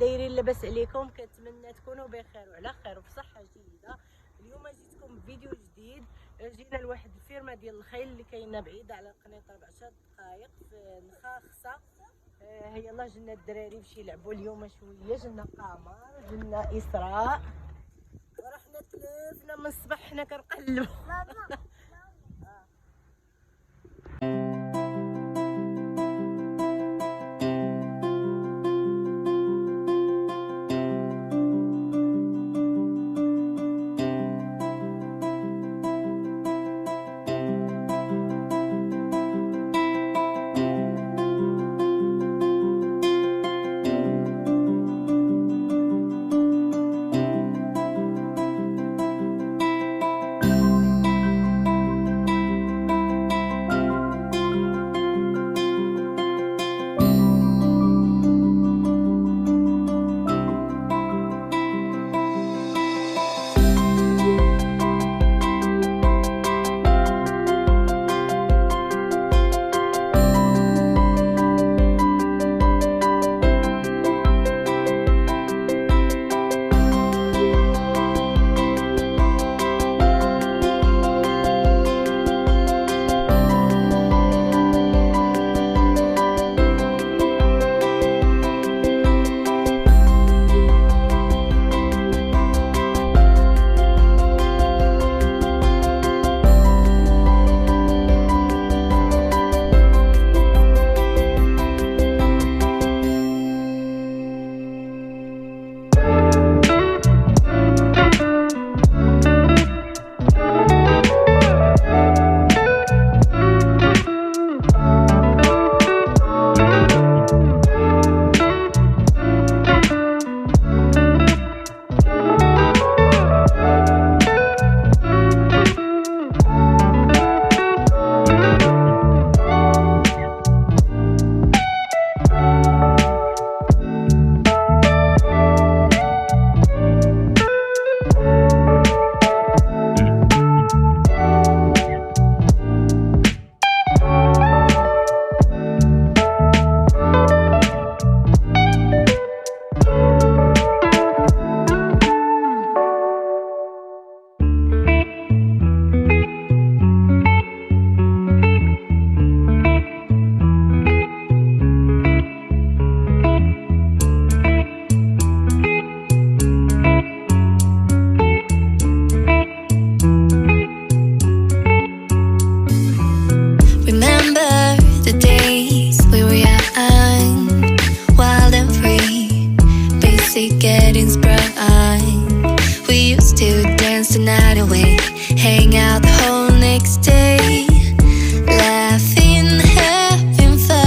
دايرين لاباس عليكم؟ كنتمنى تكونوا بخير وعلى خير وبصحه جيده. اليوم جيتكم بفيديو جديد. جينا لواحد الفيرما ديال الخيل اللي كاينه بعيده على القنيطره ب10 دقائق في نخاخصه. يلا جينا الدراري باش يلعبوا اليوم شويه. جينا قمر، جينا اسراء، ورحنا تلفنا من الصباح حنا كنقلبوا. Getting sprung on. We used to dance the night away, hang out the whole next day, laughing, having fun.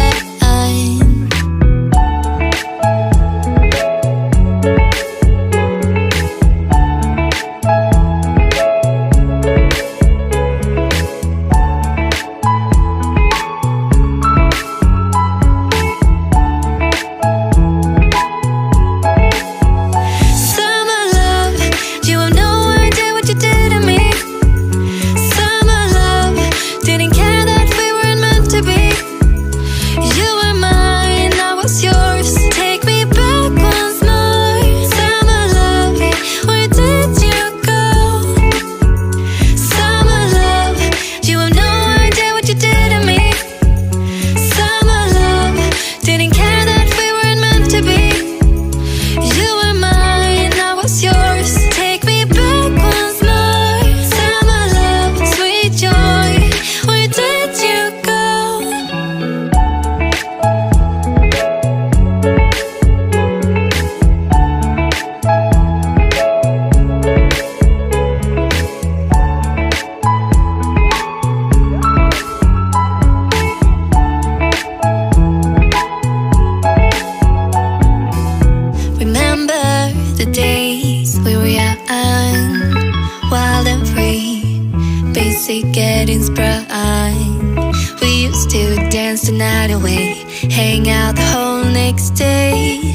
Getting sprung on. We used to dance the night away, hang out the whole next day,